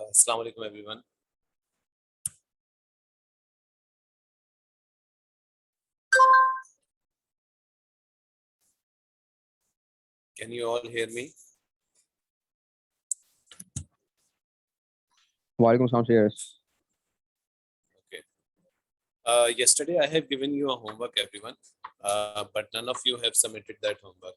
Assalamu alaikum everyone. Can you all hear me? Walaikum salam, yes. Okay. Yesterday I have given you a homework, everyone, but none of you have submitted that homework.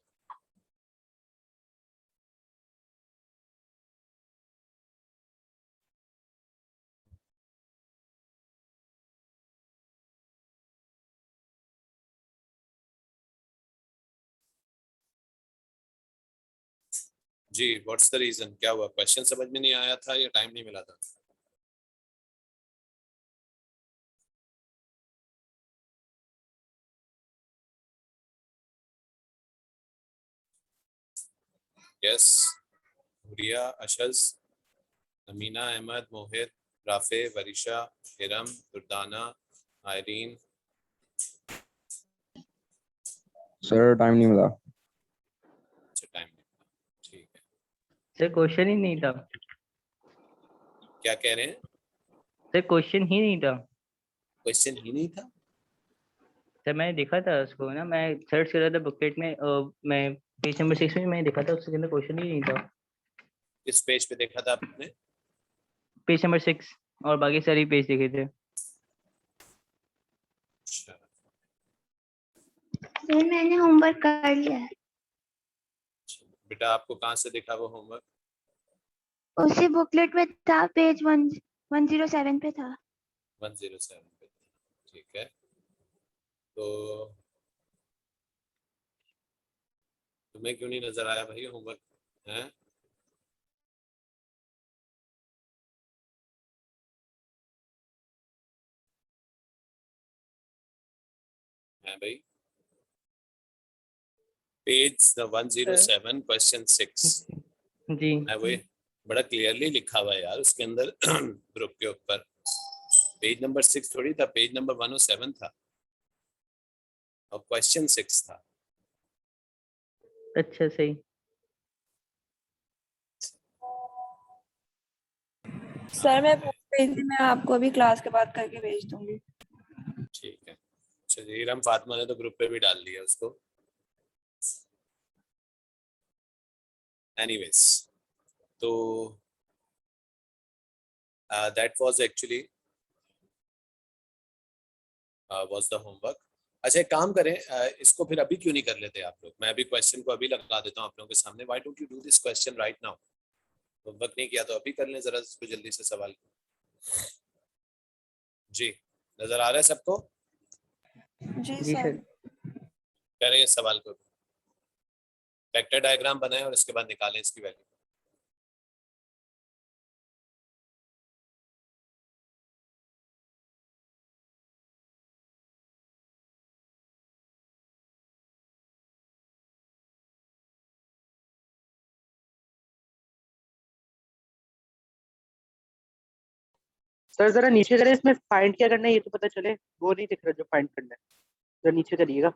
Ji, what's the reason? क्या हुआ? Question समझ में नहीं आया था या time नहीं मिला था? Yes. Huriya, Ashaj, Amina, Ahmed, Mohit, Rafay, Varisha, Hiram, Durdana, Irene. Sir time नहीं मिला। अच्छा, टाइम नहीं मिला, ठीक है। सर क्वेश्चन ही नहीं था। क्या कह रहे हैं? सर क्वेश्चन ही नहीं था। क्वेश्चन ही नहीं था? सर मैंने देखा था उसको ना, मैं सर्च कर रहा था बुकलेट में, मैं पेज नंबर 6 में मैंने देखा था, उसके अंदर क्वेश्चन ही नहीं था। किस पेज पे देखा था आपने? पेज नंबर 6 और बाकी सारी पेज देखे थे। अच्छा, सर मैंने होमवर्क कर लिया है। बेटा आपको कहाँ से दिखा वो होमवर्क? उसी बुकलेट में था, पेज 107 पे था। 107 पे, ठीक है। तो तुम्हें क्यों नहीं नजर आया भाई होमवर्क? हैं? हैं भाई? Page 107 question 6। जी मैं वही बड़ा क्लियरली लिखा हुआ है यार उसके अंदर ग्रुप के ऊपर। पेज नंबर 6 थोड़ी था, पेज नंबर 107 था और क्वेश्चन 6 था। अच्छा सही। सर मैं मैं आपको अभी क्लास के बाद करके भेज दूंगी। ठीक है, चलिए। इरम फातिमा ने तो ग्रुप पे भी डाल दिया उसको। एनीवेज, तो that was actually was the homework. अच्छा एक काम करें, इसको फिर अभी क्यों नहीं कर लेते आप लोग? मैं अभी क्वेश्चन को अभी लगा देता हूँ आप लोगों के सामने। Why don't you do this question right now? Homework नहीं किया तो अभी कर लें जरा इसको जल्दी से सवाल। जी, नजर आ रहा है सबको? जी जी सर। सर। करें इस सवाल को। वेक्टर डायग्राम बनाएं और इसके बाद निकालें इसकी वैल्यू। सर जरा नीचे करें, इसमें फाइंड क्या करना है ये तो पता चले। वो नहीं दिख रहा जो फाइंड करना है, जरा नीचे करिएगा।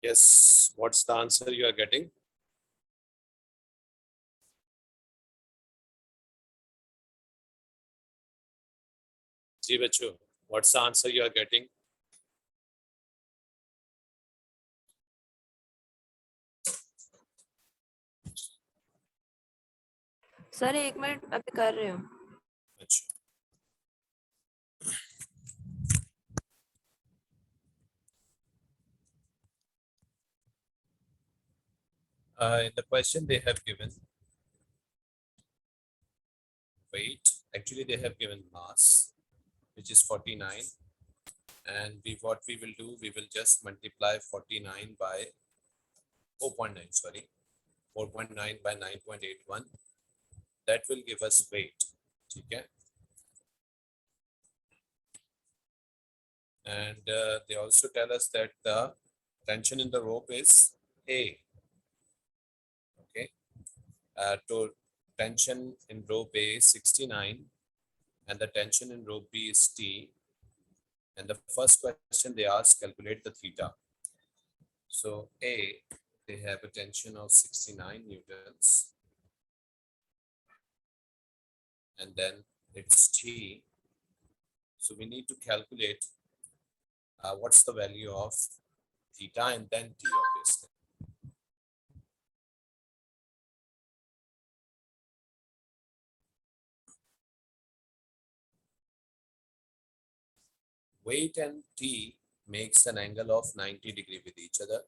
Yes, what's the answer you are getting? जी बच्चों, what's the answer you are getting? Sir 1 minute अभी कर रही हूँ. अच्छा. In the question they have given weight. Actually, they have given mass, which is 49, and what we will do, we will just multiply 49 by 4.9. Sorry, 4.9 by 9.81. That will give us weight. Okay. And they also tell us that the tension in the rope is A. Okay. To tension in rope A is 69, and the tension in rope B is T. And the first question they ask, calculate the theta. So A, they have a tension of 69 newtons, and then it's T. So we need to calculate what's the value of theta and then T, obviously. Weight and T makes an angle of 90 degrees with each other.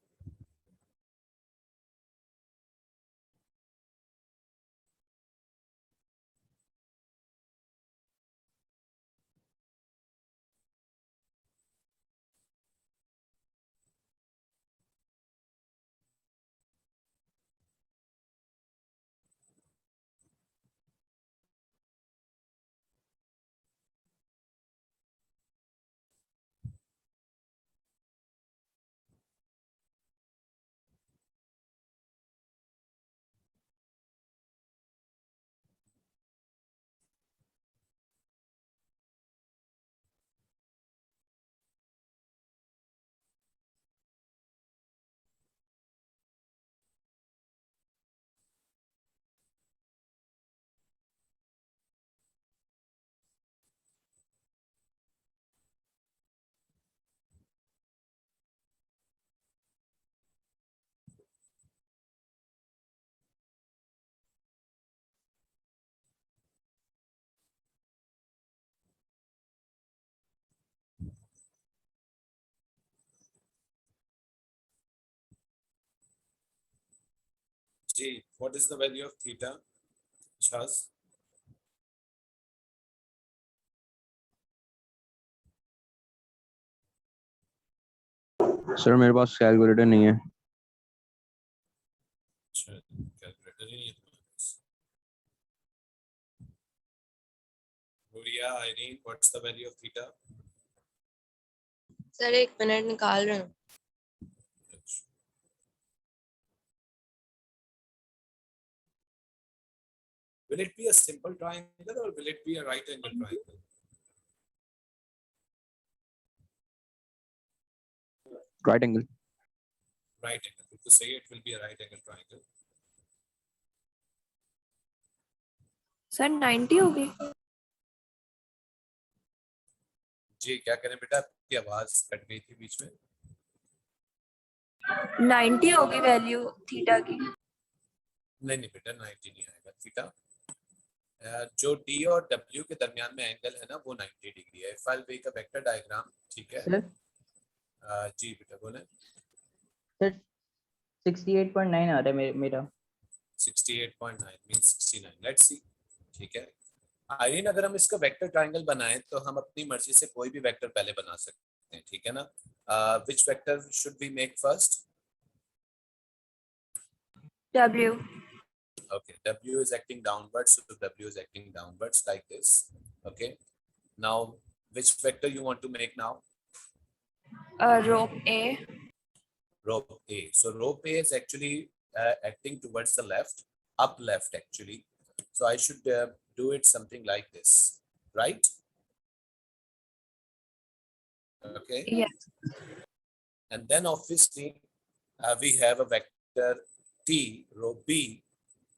G, what is the value of theta? Chaz? Sir मेरे पास calculator नहीं है. Calculator ही नहीं है तुम्हारे पास. Gloria, Irene, what's the value of theta? Sir 1 minute निकाल रही हूँ. Will it be a simple triangle or will it be a right angle triangle? Right angle. Right angle. To say it will be a right angle triangle. Sir 90 होगी. जी क्या करें बेटा, आपकी आवाज cut गई थी बीच में. 90 होगी वैल्यू थीटा की. नहीं नहीं बेटा, 90 नहीं आएगा थीटा. जो D और W के दरमियान में एंगल है ना, वो 90 डिग्री है. If I will make a vector diagram, ठीक है. सर जी बेटा बोले. सर 68.9 आ रहा है मेरा. 68.9 मींस 69. Let's see. ठीक है आयरीन, अगर हम इसका वेक्टर ट्रायंगल बनाएं तो हम अपनी मर्जी से कोई भी वेक्टर पहले बना सकते हैं, ठीक है ना. Which vector should we make first? W. Okay, W is acting downwards, so W is acting downwards like this. Okay, now which vector you want to make now? Rope A. Rope A. So rope A is actually acting towards the left, up left actually. So I should do it something like this, right? Okay. Yes. And then obviously we have a vector T, rho B,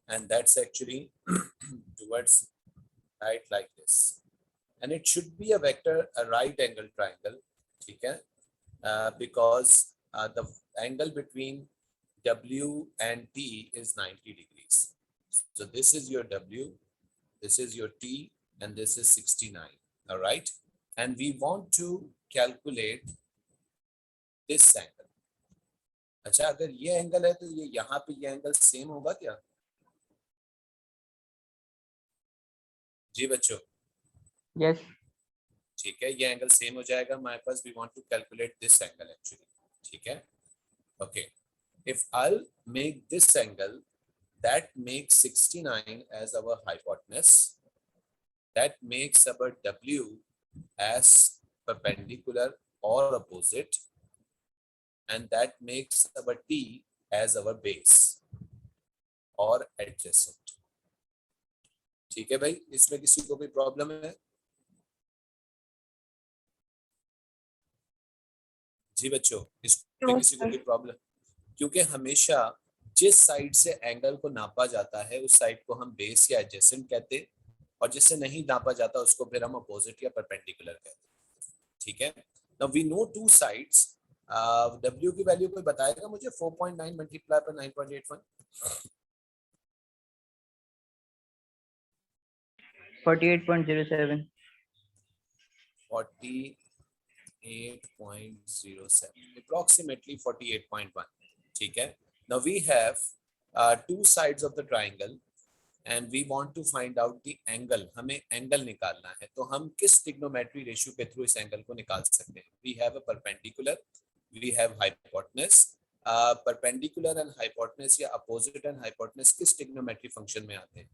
and that's actually towards right like this. And it should be a vector, a right angle triangle, okay? Because the angle between W and T is 90 degrees. So this is your W, this is your T, and this is 69, all right? And we want to calculate this angle. अच्छा, अगर ये angle है तो ये यहाँ पे ये angle same होगा क्या? जी बच्चों, यस ठीक है, ये एंगल सेम हो जाएगा हमारे पास. We want to calculate this angle actually, ठीक है. Okay, if I'll make this angle that makes 69 as our hypotenuse, that makes our W as perpendicular or opposite, and that makes our T as our base or adjacent. ठीक है भाई, इसमें किसी को कोई problem है? जी बच्चों, इसमें No, किसी को sir. कोई प्रॉब्लम? क्योंकि हमेशा जिस साइड से एंगल को नापा जाता है उस साइड को हम बेस या एडजेसेंट कहते हैं, और जिससे नहीं नापा जाता उसको फिर हम अपोजिट या परपेंडिकुलर कहते हैं, ठीक है. Now we know two sides. W की वैल्यू कोई बताएगा मुझे? 4.9 मल्टीप्लाई पर 9.81. 48.07 48.07, approximately 48.1, ठीक है. Now we have two sides of the triangle and we want to find out the angle. हमें एंगल निकालना है, तो हम किस ट्रिग्नोमेट्री रेशियो के थ्रू इस एंगल को निकाल सकते हैं? We have a perpendicular, we have hypotenuse. Perpendicular and hypotenuse या opposite and hypotenuse किस ट्रिग्नोमेट्री फंक्शन में आते हैं?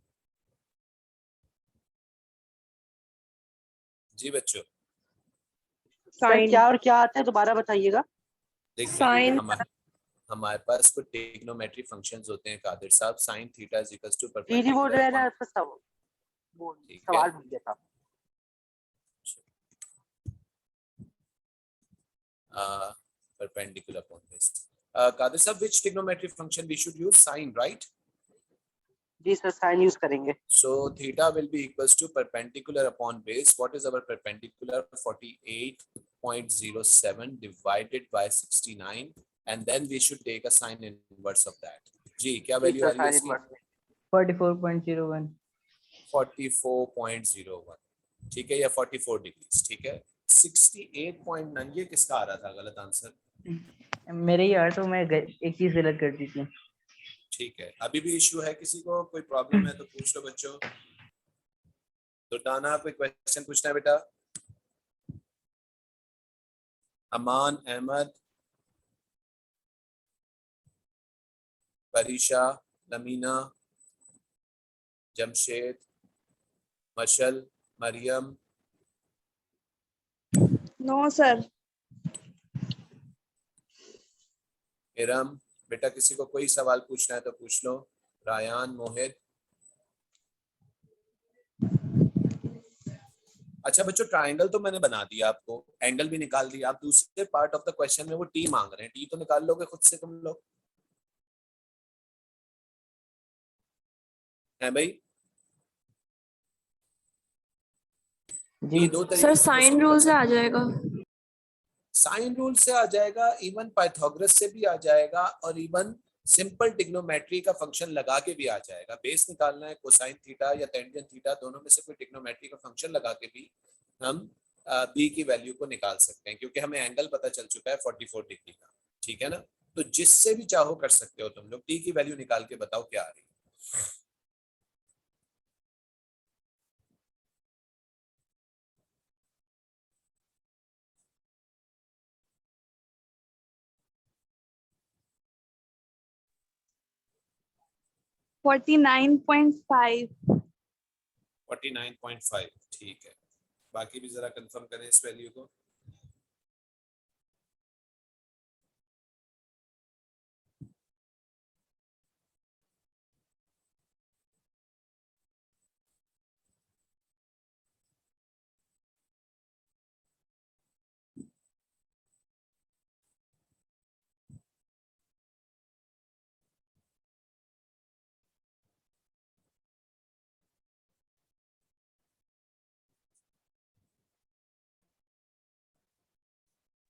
जी बच्चों, सर क्या और क्या आता है दोबारा बताइएगा. देखिए Sin. हमारे पास कुछ ट्रिग्नोमेट्री फंक्शंस होते हैं कादिर साहब. sin theta is equals to जी वो परपेंडिकुलर रहना वो ठीक है. सवाल भूल गया था. perpendicular upon base. कादिर साहब, which trigonometry function we should use? Sin, right? जी सर साइन यूज करेंगे. So theta will be equals to perpendicular upon base. What is our perpendicular? 48.07 divided by 69, and then we should take a sine inverse of that. जी क्या जी value आ sir रही है sign इसकी? Inverse. 44.01 44.01, ठीक है, या 44 degrees, ठीक है. 68.9 ये किसका आ रहा था गलत आंसर? मेरे यार, तो मैं एक चीज गलत कर दी थी. ठीक है, अभी भी इश्यू है किसी को? कोई प्रॉब्लम है तो पूछ लो बच्चों. दुर्दाना, कोई क्वेश्चन पूछना है बेटा? अमान, अहमद, परीशा, लमीना, जमशेद, मशल, मरियम. No, sir. इरम, बेटा किसी को कोई सवाल पूछना है तो पूछ लो. रायान, मोहित. अच्छा बच्चों, ट्रायंगल तो मैंने बना दिया आपको, एंगल भी निकाल दिया. आप दूसरे पार्ट ऑफ द क्वेश्चन में वो टी मांग रहे हैं. टी तो निकाल लोगे खुद से तुम लोग, है भाई? जी दो सर तरीके से साइन क्वेश्चन रूल निकल से आ सकते हैं. जाएगा. साइन रूल से आ जाएगा, इवन पाइथागोरस से भी आ जाएगा, और इवन सिंपल ट्रिग्नोमेट्री का फंक्शन लगा के भी आ जाएगा. बेस निकालना है, कोसाइन थीटा या टेंजेंट थीटा, दोनों में से कोई ट्रिग्नोमेट्री का फंक्शन लगा के भी हम बी की वैल्यू को निकाल सकते हैं, क्योंकि हमें एंगल पता चल चुका है 44 डिग्री का, ठीक है ना. तो जिससे भी चाहो कर सकते हो तुम लोग. टी की वैल्यू निकाल के बताओ क्या आ रही है. $49.5. 49.5, ठीक है. बाकी भी जरा कंफर्म करें इस वैल्यू को.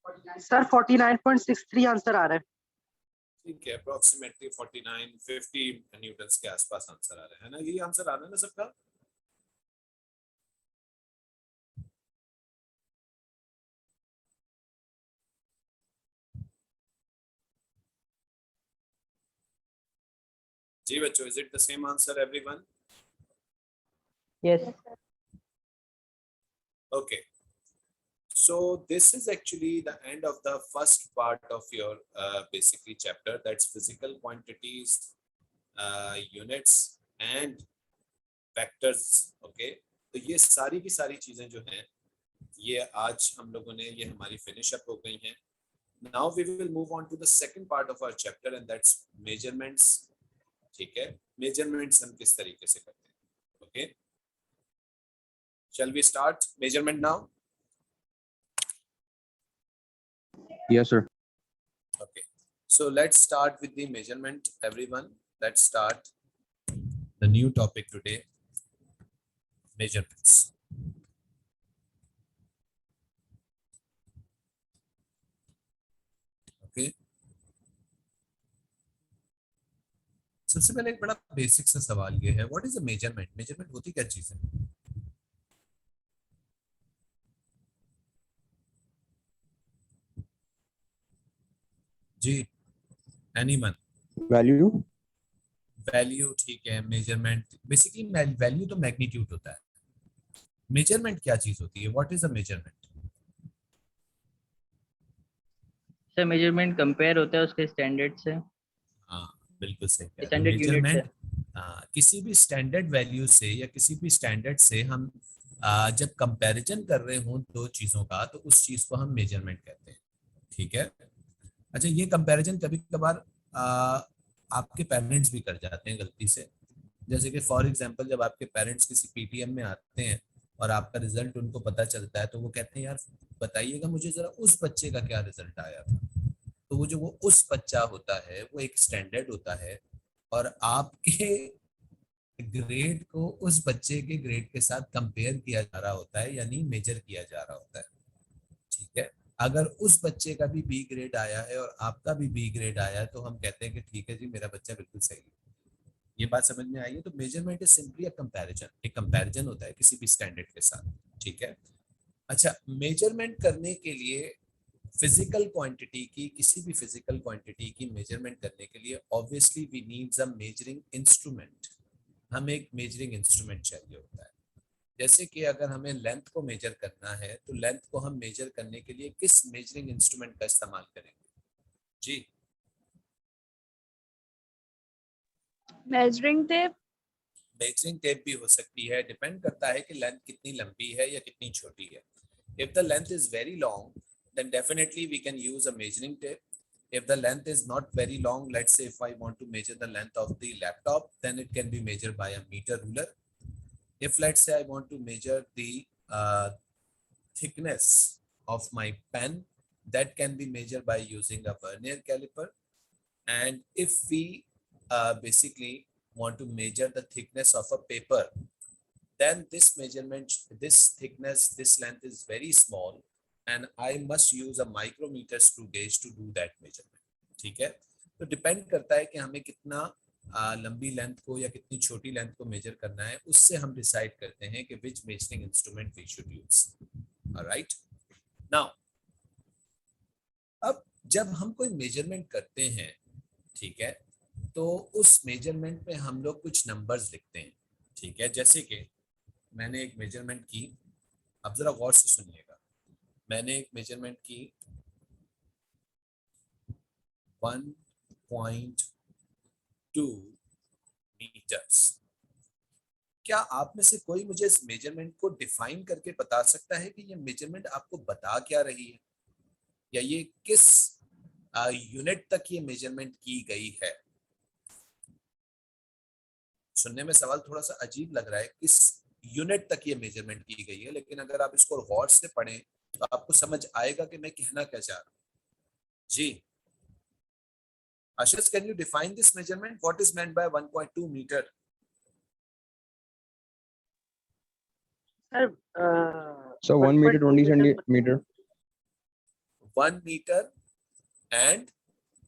सर 49.63 आंसर आ रहा है। ठीक है, अप्रोक्सीमेटली 49-50 न्यूटन के आसपास आंसर आ रहा है ना? यही आंसर आ रहा है ना सबका? जी बच्चों, is it the same answer everyone? Yes Okay. So this is actually the end of the first part of your basically chapter, that's physical quantities, units and vectors. Okay, तो ये सारी की सारी चीजें जो हैं ये आज हम लोगों ने ये हमारी फिनिश अप हो गई हैं. Now we will move on to the second part of our chapter and that's measurements. ठीक है, measurements हम किस तरीके से करते हैं. Okay, shall we start measurement now? Yes, sir. Okay, so let's start with the measurement, everyone. Let's start the new topic today, measurements. Okay, सबसे पहले एक बड़ा बेसिक सा सवाल ये है, what is a measurement? Measurement होती क्या चीज है? जी, एनीवन? Value. वैल्यू, ठीक है. मेजरमेंट बेसिकली वैल्यू तो मैग्नीट्यूड होता है. मेजरमेंट क्या चीज होती है? What is a measurement? Sir measurement compare होता है उसके स्टैंडर्ड से, हाँ बिल्कुल सही कह रहे हो. स्टैंडर्ड यूनिट से. मेजरमेंट किसी भी स्टैंडर्ड वैल्यू से या किसी भी स्टैंडर्ड से हम जब कंपैरिजन कर रहे हों दो चीजों का तो उस चीज को हम मेजरमेंट कहते हैं. ठीक है. अच्छा, ये कंपैरिजन कभी कभार आपके पेरेंट्स भी कर जाते हैं गलती से. जैसे कि फॉर एग्जांपल जब आपके पेरेंट्स किसी पीटीएम में आते हैं और आपका रिजल्ट उनको पता चलता है तो वो कहते हैं यार बताइएगा मुझे जरा उस बच्चे का क्या रिजल्ट आया था. तो वो जो वो उस बच्चा होता है वो एक स्टैंडर्ड होता है और आपके ग्रेड को उस बच्चे के ग्रेड के साथ कंपेयर किया जा रहा होता है, यानी मेजर किया जा रहा होता है. ठीक है. अगर उस बच्चे का भी बी ग्रेड आया है और आपका भी बी ग्रेड आया है तो हम कहते हैं कि ठीक है जी मेरा बच्चा बिल्कुल सही है. ये बात समझ में आई है? तो measurement is simply a comparison. एक कंपैरिजन होता है किसी भी स्टैंडर्ड के साथ. ठीक है. अच्छा, मेजरमेंट करने के लिए फिजिकल क्वांटिटी की, किसी भी फिजिकल क्वांटिटी की मेजरमेंट करने के लिए obviously we needs a measuring instrument. हमें एक मेजरिंग इंस्ट्रूमेंट चाहिए होता है. जैसे कि अगर हमें लेंथ को मेजर करना है तो लेंथ को हम मेजर करने के लिए किस मेजरिंग इंस्ट्रूमेंट का इस्तेमाल करेंगे? जी, मेजरिंग टेप. मेजरिंग टेप भी हो सकती है. डिपेंड करता है कि लेंथ कितनी लंबी है या कितनी छोटी है. If the length is very long, then definitely we can use a measuring tape. If the length is not very long, let's say if I want to measure the length of the laptop, then it can be measured by a meter ruler. If let's say I want to measure the thickness of my pen, that can be measured by using a vernier caliper. And if we basically want to measure the thickness of a paper, then this measurement, this thickness, this length is very small and I must use a micrometer screw gauge to do that measurement. ठीक है. तो depend करता है कि हमें कितना लंबी length को या कितनी छोटी लेंथ को मेजर करना है, उससे हम डिसाइड करते हैं कि which measuring instrument we should use. Alright. Now अब जब हम कोई मेजरमेंट करते हैं, ठीक है, तो उस मेजरमेंट में हम लोग कुछ नंबर्स लिखते हैं. ठीक है. जैसे कि मैंने एक मेजरमेंट की, अब जरा गौर से सुनिएगा. मैंने एक मेजरमेंट की 1.2 मीटर्स. क्या आप में से कोई मुझे इस मेजरमेंट को डिफाइन करके बता सकता है कि ये मेजरमेंट आपको बता क्या रही है, या ये किस यूनिट तक ये मेजरमेंट की गई है? सुनने में सवाल थोड़ा सा अजीब लग रहा है, किस यूनिट तक ये मेजरमेंट की गई है, लेकिन अगर आप इसको गौर से पढ़ें तो आपको समझ आएगा कि मैं कहना क्या चाह रहा हूं. जी Ashish, can you define this measurement? What is meant by 1.2 metre? Sir So 1 meter 20 centimeter. 1 metre and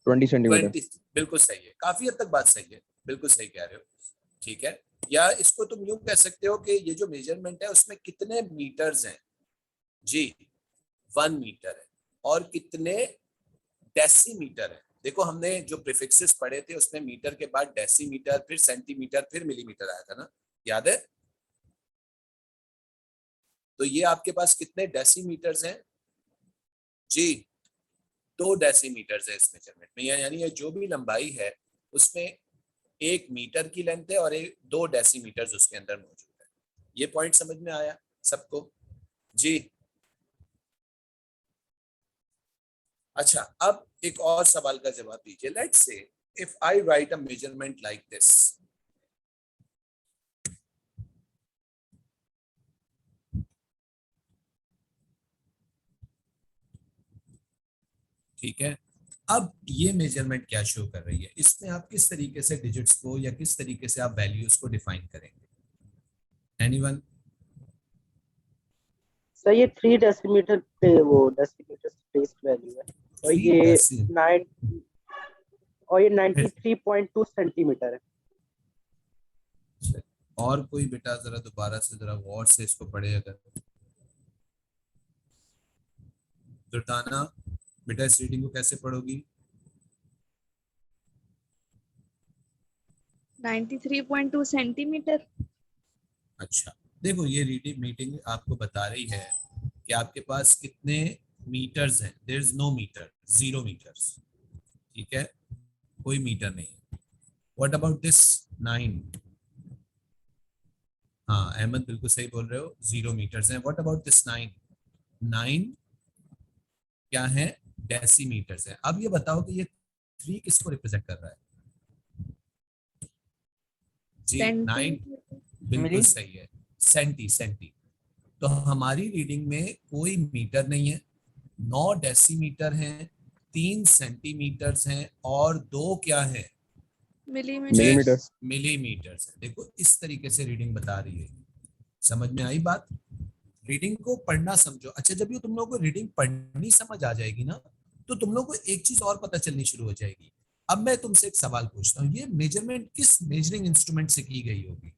20 centimeter. 20, बिल्कुल सही है, काफी हद तक बात सही है, बिल्कुल सही कह रहे हो, ठीक है। या इसको तुम यूं कह सकते हो कि ये जो मेजरमेंट है उसमें कितने मीटर्स हैं जी, 1 मीटर है, और कितने डेसीमीटर है। देखो हमने जो प्रीफिक्सेस पढ़े थे उसमें मीटर के बाद डेसीमीटर, फिर सेंटीमीटर, फिर मिलीमीटर आया था ना, याद है? तो ये आपके पास कितने डेसीमीटर्स हैं जी? 2 डेसीमीटर्स है इस मेजरमेंट में, यानी ये जो भी लंबाई है उसमें 1 मीटर की लेंथ है और 2 डेसीमीटर्स उसके अंदर मौजूद है। ये पॉइंट समझ में आया सबको जी? अच्छा, अब एक और सवाल का जवाब दीजिए। Let's say if I right a measurement like this, ठीक है। अब ये मेजरमेंट क्या शो कर रही है, इसमें आप किस तरीके से डिजिट्स को या किस तरीके से आप वैल्यूज को डिफाइन करेंगे? एनीवन? सर ये 3 डेसीमीटर पे वो डेसीमीटर स्पेस वैल्यू है, और 3 ये डेसी 9 और ये 93.2 सेंटीमीटर है। और कोई बेटा जरा दोबारा से जरा गौर से इसको पढ़े। अगर दुर्दाना बेटा इस रीडिंग को कैसे पढ़ोगी? 93.2 सेंटीमीटर। अच्छा, देखो ये रीडिंग मीटिंग आपको बता रही है कि आपके पास कितने मीटर्स हैं। There is no meter, 0 meters, ठीक है, कोई मीटर नहीं है। What about this 9? हाँ अहमद बिल्कुल सही बोल रहे हो, 0 मीटर्स हैं। What about this 9? 9 क्या है? डेसीमीटर्स है। अब ये बताओ कि ये 3 किसको रिप्रेजेंट कर रहा है जी? 9 बिल्कुल मिली? सही है, सेंटी। तो हमारी रीडिंग में कोई मीटर नहीं है, 9 डेसीमीटर हैं, 3 सेंटीमीटर्स हैं और 2 क्या है? मिलीमीटर। Millimeter. मिलीमीटर्स है। देखो इस तरीके से रीडिंग बता रही है। समझ में आई बात? रीडिंग को पढ़ना समझो। अच्छा, जब ये तुम लोगों को रीडिंग पढ़नी समझ आ जाएगी ना, तो तुम लोगों को एक चीज और पता चलनी शुरू हो जाएगी। अब मैं तुमसे एक सवाल पूछता हूँ, ये मेजरमेंट किस मेजरिंग इंस्ट्रूमेंट से की गई होगी?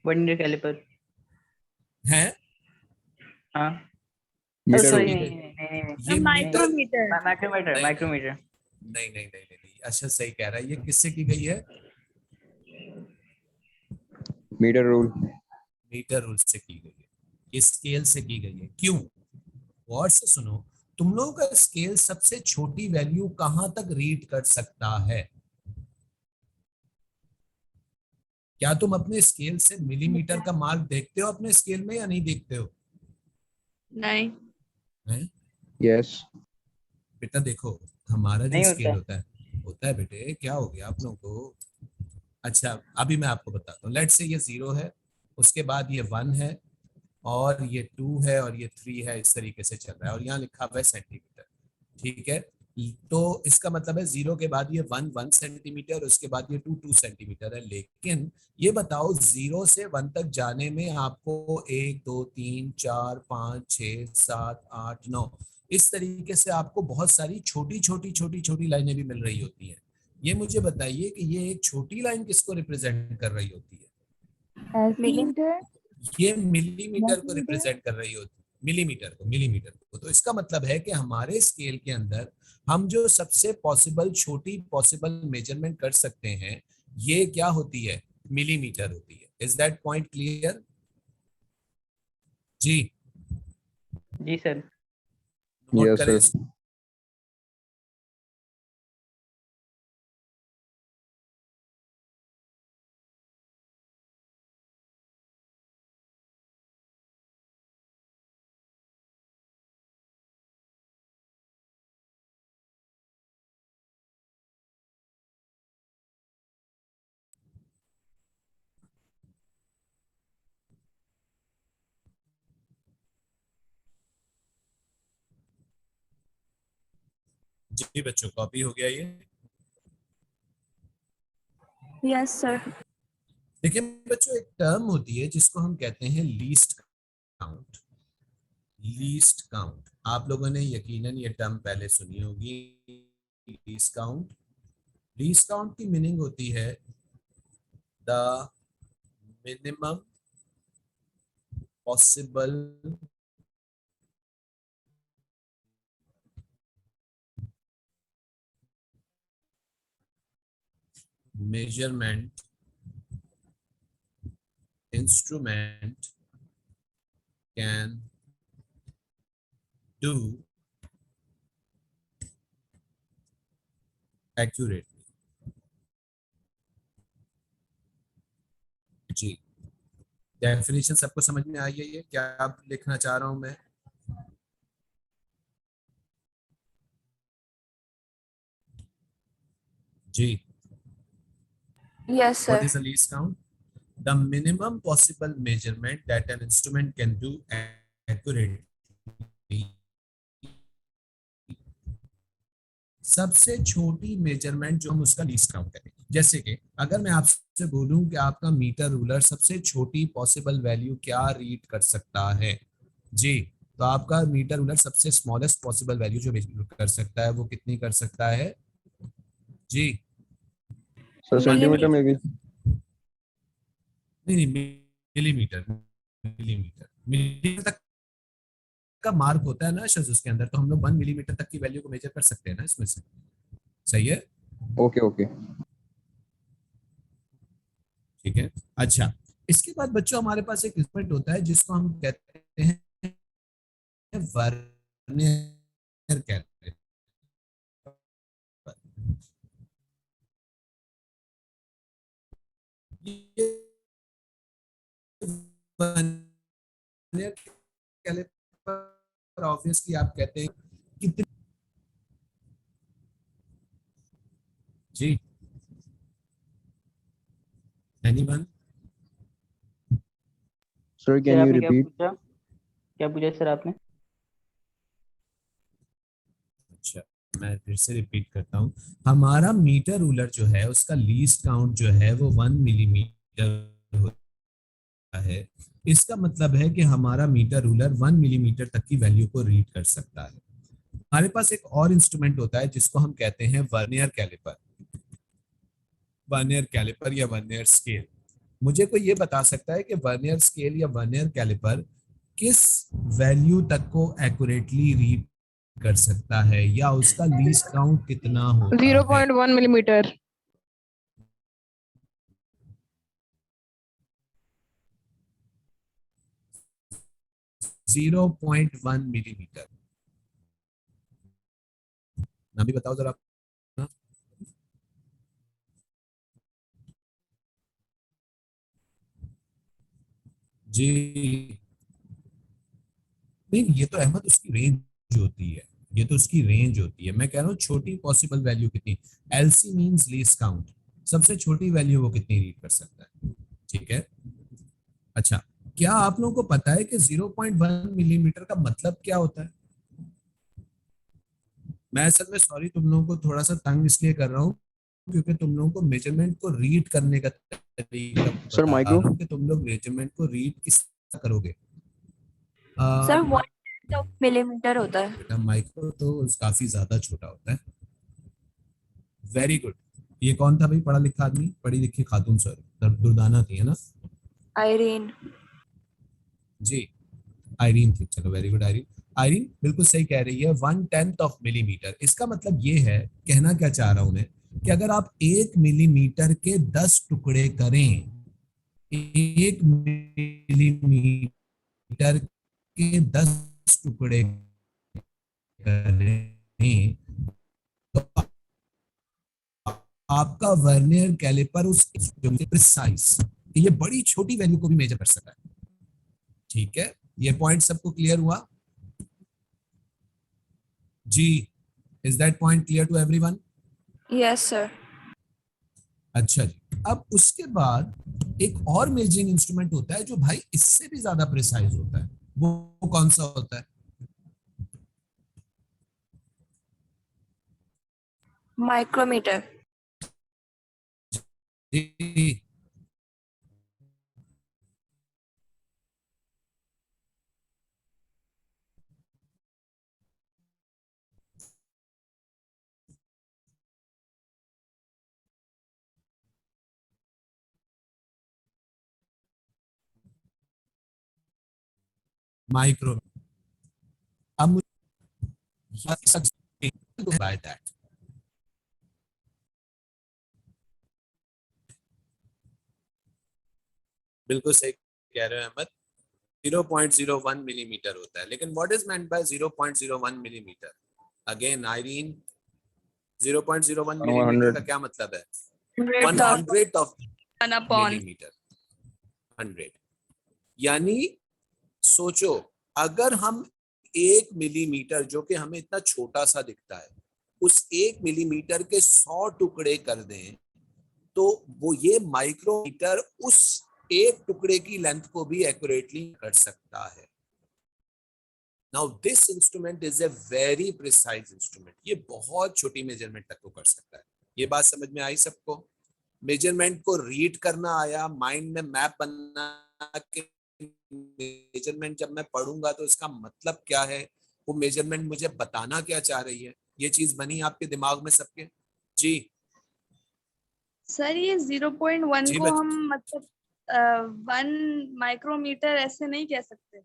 Vernier caliper. है हाँ Meter सॉरी, rule. ये मीटर माइक्रोमीटर। माइक्रोमीटर। नहीं, माइक्रोमीटर। नहीं। अच्छा सही कह रहा है, ये किससे की गई है? Meter rule. मीटर रूल से की गई है, ये स्केल से की गई है। क्यों? गौर से सुनो, तुम लोगों का स्केल सबसे छोटी वैल्यू कहां तक रीड कर सकता है? क्या तुम अपने स्केल से मिलीमीटर का मार्क देखते हो अपने स्केल में या नहीं देखते हो? नहीं। हैं? Yes. बेटा देखो, हमारा जो नहीं होता स्केल है। होता है बेटे, क्या हो गया आप लोगों को? अच्छा अभी मैं आपको बताता हूँ। लेट्स से ये 0 है, उसके बाद ये 1 है, और ये 2 है, और ये 3 है। इस तरीके से चल रहा है, और यहाँ लिखा हुआ है सेंटीमीटर, ठीक है। तो इसका मतलब है 0 के बाद ये 1 सेंटीमीटर, उसके बाद ये 2 सेंटीमीटर है। लेकिन ये बताओ 0 से 1 तक जाने में आपको 1 2 3 4 5 6 7 8 9 इस तरीके से आपको बहुत सारी छोटी लाइनें भी मिल रही होती हैं। ये मुझे बताइए कि ये एक छोटी लाइन किसको रिप्रेजेंट कर रही होती है? डेसीमीटर। ये मिलीमीटर को डेसीमीटर। रिप्रेजेंट कर रही होती है, मिलीमीटर को। तो इसका मतलब है कि हमारे स्केल के अंदर हम जो सबसे छोटी पॉसिबल मेजरमेंट कर सकते हैं, ये क्या होती है? मिलीमीटर होती है। इज दैट पॉइंट क्लियर जी? जी सर। नोट Yes, करें sir. जी बच्चों, कॉपी हो गया ये? Yes sir. देखिए बच्चों, एक टर्म होती है जिसको हम कहते हैं लीस्ट काउंट। लीस्ट काउंट, आप लोगों ने यकीनन ये टर्म पहले सुनी होगी, लीस्ट काउंट। लीस्ट काउंट की मीनिंग होती है the minimum possible measurement instrument can do accurately। जी, डेफिनेशन सबको समझ में आई है? ये क्या आप लिखना चाह रहा हूं मैं? जी, yes what sir. is a least count? The minimum possible measurement that an instrument can do accurately, सबसे छोटी मेजरमेंट जो हम उसका लीस्ट काउंट करें। जैसे कि अगर मैं आपसे बोलूं कि आपका मीटर रूलर सबसे छोटी पॉसिबल वैल्यू क्या रीड कर सकता है, जी, तो आपका मीटर रूलर सबसे स्मॉलेस्ट पॉसिबल वैल्यू जो मेजर कर सकता है वो कितनी कर सकता है? जी, सर सेंटीमीटर में भी। नहीं मिलीमीटर, मिलीमीटर, मिलीमीटर तक का मार्क होता है ना शज उसके अंदर, तो हम लोग 1 मिलीमीटर तक की वैल्यू को मेजर कर सकते हैं ना इसमें से। सही है, ओके ओके। ठीक है। अच्छा, इसके बाद बच्चों हमारे पास एक इंस्ट्रूमेंट होता है जिसको हम कहते हैं वर्नियर कैलिपर। ये वर्नियर कैलिपर ऑब्वियसली आप कहते हैं कितने, जी, anyone? Sir sir can you आपने रिपीट? क्या पूछा सर आपने? अच्छा, मैं फिर से रिपीट करता हूँ। हमारा मीटर रूलर जो है उसका लीस्ट काउंट जो है वो 1 मिलीमीटर होता है। इसका मतलब है कि हमारा मीटर रूलर 1 मिलीमीटर तक की वैल्यू को रीड कर सकता है। हमारे पास एक और इंस्ट्रूमेंट होता है जिसको हम कहते हैं वर्नियर कैलिपर। वर्नियर कैलिपर या वर्नियर स्केल। मुझे कोई ये बता सकता है कि वर्नियर स्केल या वर्नियर कैलिपर किस वैल्यू तक को एक्यूरेटली रीड कर सकता है, या उसका लीस्ट काउंट कितना होता है? 0.1 मिलीमीटर। 0.1 मिलीमीटर। नाम भी बताओ जरा। जी, नहीं ये तो अहमद उसकी रेंज होती है, ये तो उसकी रेंज होती है। मैं कह रहा हूँ छोटी पॉसिबल वैल्यू कितनी, एलसी मींस लीस्ट काउंट, सबसे छोटी वैल्यू वो कितनी रीड कर सकता है, ठीक है। अच्छा, क्या आप लोगों को पता है कि 0.1 मिलीमीटर का मतलब क्या होता है? मैं असल में सॉरी तुम लोगों को थोड़ा सा तंग इसलिए कर रहा हूँ क्योंकि तुम लोगों को मेजरमेंट को रीड करने का तरीका सर बता माइक्रो। रहा हूँ कि तुम लोग मेजरमेंट को रीड किस तरह करोगे। सर 1 मिलीमीटर होता है। बेटा माइक्रो तो काफी ज्यादा छोटा होता है। Very good. ये कौन था भाई पढ़ा लिखा आदमी, पढ़ी लिखी खातून, सर दुर्दाना थी है ना? आयरीन। जी, आयरीन थी, चलो वेरी गुड आयरीन। आयरीन बिल्कुल सही कह रही है, 1/10 ऑफ मिलीमीटर। इसका मतलब ये है, कहना क्या चाह रहा हूं मैं, कि अगर आप 1 मिलीमीटर के 10 टुकड़े करें, 1 मिलीमीटर के 10 टुकड़े करें तो आपका वर्नियर कैलिपर उस प्रिसाइज, ये बड़ी छोटी वैल्यू को भी मेजर कर सकता है, ठीक है। ये पॉइंट सबको क्लियर हुआ? जी, is that point clear to everyone? Yes sir. अच्छा जी, अब उसके बाद एक और मेजरिंग इंस्ट्रूमेंट होता है जो भाई इससे भी ज्यादा प्रिसाइज होता है, वो कौन सा होता है? माइक्रोमीटर। जी, माइक्रो। अब बाय दैट बिल्कुल सही कह रहे हो अहमद, 0.01 मिलीमीटर होता है, लेकिन what is meant bye 0.01 millimetre? Again Irene, 0.01 millimetre 100 का क्या मतलब है? 100,000 100th ऑफ 1 upon मिलीमीटर, 100। यानी सोचो, अगर हम 1 मिलीमीटर, जो कि हमें इतना छोटा सा दिखता है, उस 1 मिलीमीटर के 100 टुकड़े कर दें, तो वो ये माइक्रोमीटर उस एक टुकड़े की लेंथ को भी एक्यूरेटली कर सकता है। Now this instrument is a very precise instrument. ये बहुत छोटी मेजरमेंट तक को कर सकता है। ये बात समझ में आई सबको? मेजरमेंट को रीड करना आया, माइंड में मैप बना के मेजरमेंट जब मैं पढ़ूंगा तो इसका मतलब क्या है, वो मेजरमेंट मुझे बताना क्या चाह रही है, ये चीज बनी आपके दिमाग में सबके? जी सर, ये 0.1 जी को बच्चे, हम मतलब 1 माइक्रोमीटर ऐसे नहीं कह सकते।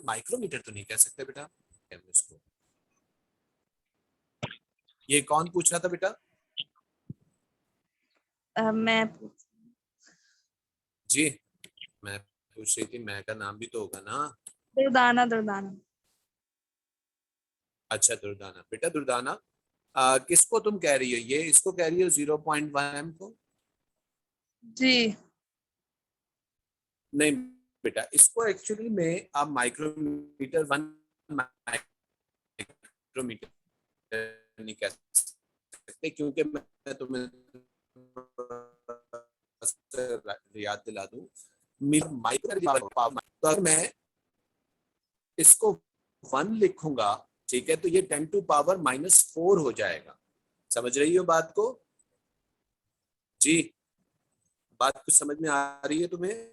माइक्रोमीटर तो नहीं कह सकते बेटा इसको। ये कौन पूछ रहा था बेटा? मैं जी मैं पूछ रही थी, मैं का नाम भी तो होगा ना। दुर्दाना दुर्दाना। अच्छा दुर्दाना, बेटा दुर्दाना, किसको तुम कह रही हो? ये इसको कह रही हो 0.1 को? जी नहीं बेटा, इसको एक्चुअली में आप माइक्रोमीटर 1 माइक्रोमीटर नहीं कह सकते, क्योंकि मैं तुम्हें याद दिला दूं, माइक्रो पावर, तो अगर मैं इसको 1 लिखूंगा, ठीक है, तो ये 10 टू पावर -4 हो जाएगा। समझ रही हो बात को? जी बात कुछ समझ में आ रही है तुम्हें?